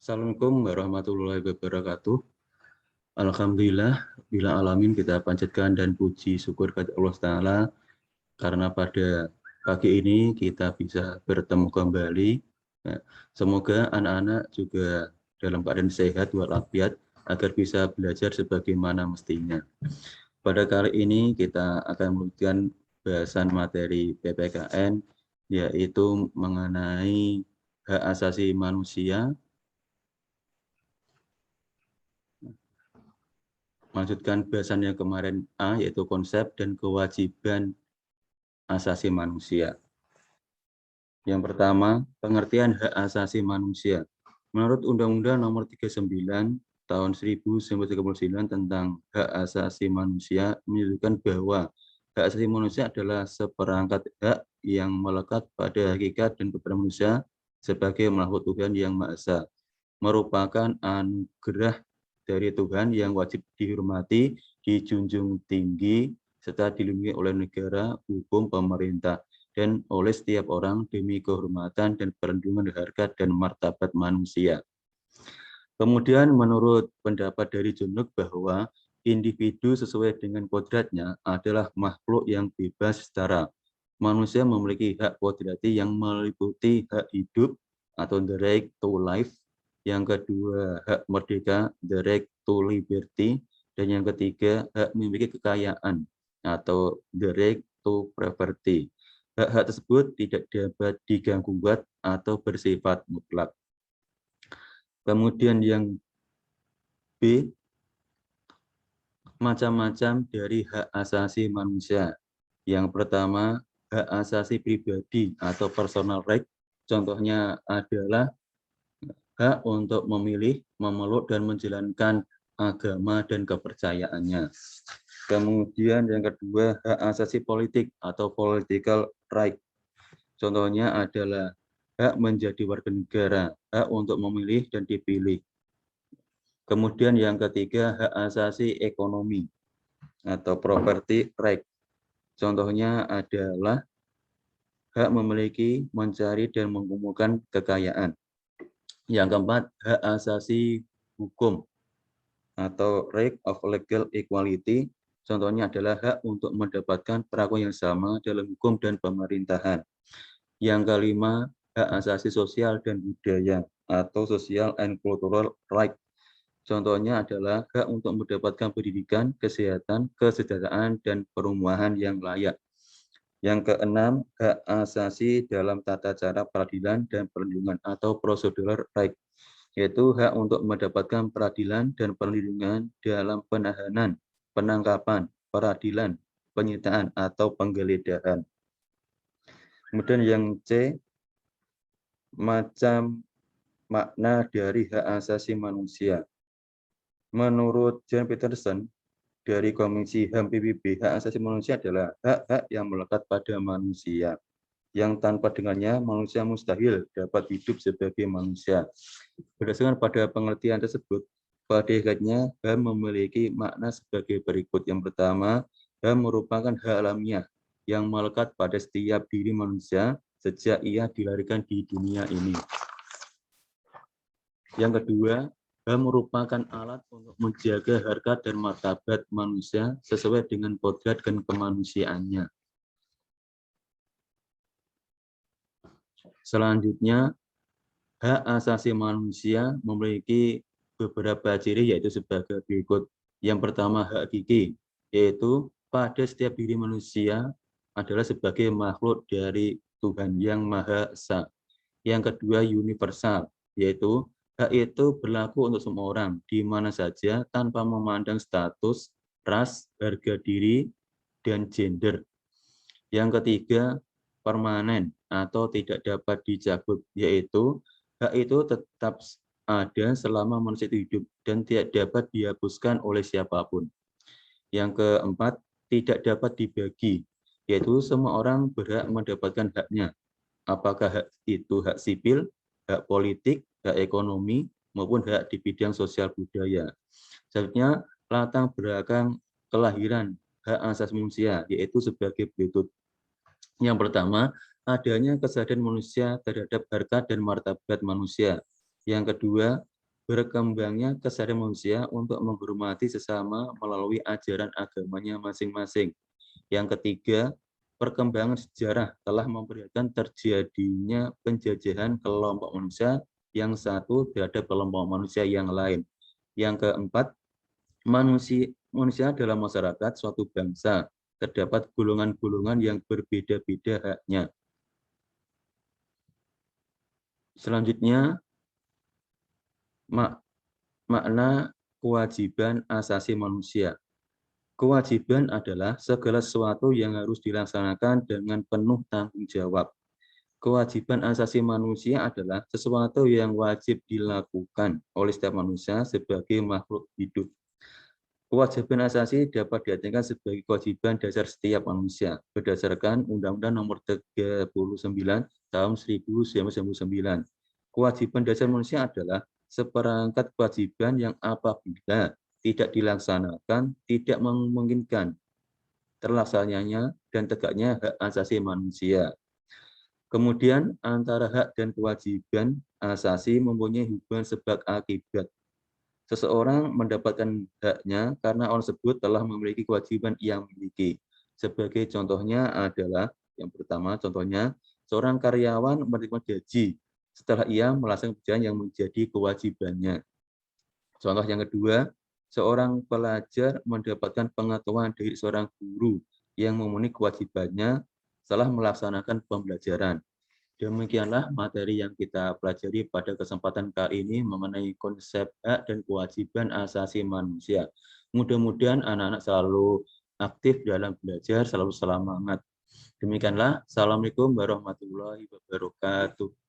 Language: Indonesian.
Assalamualaikum warahmatullahi wabarakatuh. Alhamdulillah, bila alamin kita panjatkan dan puji syukur kepada Allah Ta'ala karena pada pagi ini kita bisa bertemu kembali. Ya, semoga anak-anak juga dalam keadaan sehat walafiat agar bisa belajar sebagaimana mestinya. Pada kali ini kita akan melanjutkan bahasan materi PPKN yaitu mengenai hak asasi manusia. Melanjutkan bahasan yang kemarin A, yaitu konsep dan kewajiban asasi manusia. Yang pertama, pengertian hak asasi manusia. Menurut Undang-Undang Nomor 39 Tahun 1939 tentang hak asasi manusia menyebutkan bahwa hak asasi manusia adalah seperangkat hak yang melekat pada hakikat dan keberadaan manusia sebagai makhluk Tuhan yang Maha Esa, merupakan anugerah dari Tuhan yang wajib dihormati, dijunjung tinggi, serta dilindungi oleh negara, hukum, pemerintah, dan oleh setiap orang demi kehormatan dan perlindungan harkat dan martabat manusia. Kemudian menurut pendapat dari John Locke bahwa individu sesuai dengan kodratnya adalah makhluk yang bebas secara. Manusia memiliki hak kodrati yang meliputi hak hidup atau the right to life, yang kedua hak merdeka, the right to liberty, dan yang ketiga hak memiliki kekayaan atau the right to property. Hak-hak tersebut tidak dapat diganggu-gugat atau bersifat mutlak. Kemudian yang B, macam-macam dari hak asasi manusia. Yang pertama, hak asasi pribadi atau personal right. Contohnya adalah hak untuk memilih, memeluk, dan menjalankan agama dan kepercayaannya. Kemudian yang kedua, hak asasi politik atau political right. Contohnya adalah hak menjadi warga negara, hak untuk memilih dan dipilih. Kemudian yang ketiga, hak asasi ekonomi atau property right. Contohnya adalah hak memiliki, mencari, dan mengumpulkan kekayaan. Yang keempat, hak asasi hukum atau right of legal equality. Contohnya adalah hak untuk mendapatkan perlakuan yang sama dalam hukum dan pemerintahan. Yang kelima, hak asasi sosial dan budaya atau social and cultural right. Contohnya adalah hak untuk mendapatkan pendidikan, kesehatan, kesejahteraan, dan perumahan yang layak. Yang keenam, hak asasi dalam tata cara peradilan dan perlindungan atau procedural right, yaitu hak untuk mendapatkan peradilan dan perlindungan dalam penahanan, penangkapan, peradilan, penyitaan, atau penggeledahan. Kemudian yang C, macam makna dari hak asasi manusia. Menurut John Peterson, dari Komisi HAM PBB, hak asasi manusia adalah hak-hak yang melekat pada manusia, yang tanpa dengannya manusia mustahil dapat hidup sebagai manusia. Berdasarkan pada pengertian tersebut, pada hakikatnya HAM memiliki makna sebagai berikut. Yang pertama, HAM merupakan hak alamiah yang melekat pada setiap diri manusia sejak ia dilahirkan di dunia ini. Yang kedua, HAM merupakan alat untuk menjaga harkat dan martabat manusia sesuai dengan kodrat dan kemanusiaannya. Selanjutnya, hak asasi manusia memiliki beberapa ciri yaitu sebagai berikut. Yang pertama, hak hakiki, yaitu pada setiap diri manusia adalah sebagai makhluk dari Tuhan yang Maha Esa. Yang kedua, universal, yaitu hak itu berlaku untuk semua orang, di mana saja, tanpa memandang status, ras, harga diri, dan gender. Yang ketiga, permanen atau tidak dapat dicabut, yaitu hak itu tetap ada selama manusia itu hidup dan tidak dapat dihapuskan oleh siapapun. Yang keempat, tidak dapat dibagi, yaitu semua orang berhak mendapatkan haknya. Apakah hak itu hak sipil, hak politik, hak ekonomi, maupun hak di bidang sosial budaya. Selanjutnya, latar belakang kelahiran hak asasi manusia, yaitu sebagai berikut. Yang pertama, adanya kesadaran manusia terhadap harkat dan martabat manusia. Yang kedua, berkembangnya kesadaran manusia untuk menghormati sesama melalui ajaran agamanya masing-masing. Yang ketiga, perkembangan sejarah telah memperlihatkan terjadinya penjajahan kelompok manusia yang satu terhadap kelompok manusia yang lain. Yang keempat, manusia dalam masyarakat suatu bangsa terdapat golongan-golongan yang berbeda-beda haknya. Selanjutnya, makna kewajiban asasi manusia. Kewajiban adalah segala sesuatu yang harus dilaksanakan dengan penuh tanggung jawab. Kewajiban asasi manusia adalah sesuatu yang wajib dilakukan oleh setiap manusia sebagai makhluk hidup. Kewajiban asasi dapat diartikan sebagai kewajiban dasar setiap manusia berdasarkan Undang-Undang Nomor 39 Tahun 1999. Kewajiban dasar manusia adalah seperangkat kewajiban yang apabila tidak dilaksanakan tidak memungkinkan terlaksananya dan tegaknya hak asasi manusia. Kemudian antara hak dan kewajiban asasi mempunyai hubungan sebab akibat. Seseorang mendapatkan haknya karena orang tersebut telah memiliki kewajiban yang memiliki. Sebagai contohnya adalah, yang pertama contohnya, seorang karyawan menerima gaji setelah ia melaksanakan pekerjaan yang menjadi kewajibannya. Contoh yang kedua, seorang pelajar mendapatkan pengetahuan dari seorang guru yang memenuhi kewajibannya setelah melaksanakan pembelajaran. Demikianlah materi yang kita pelajari pada kesempatan kali ini mengenai konsep hak dan kewajiban asasi manusia. Mudah-mudahan anak-anak selalu aktif dalam belajar, selalu semangat. Demikianlah, Assalamualaikum warahmatullahi wabarakatuh.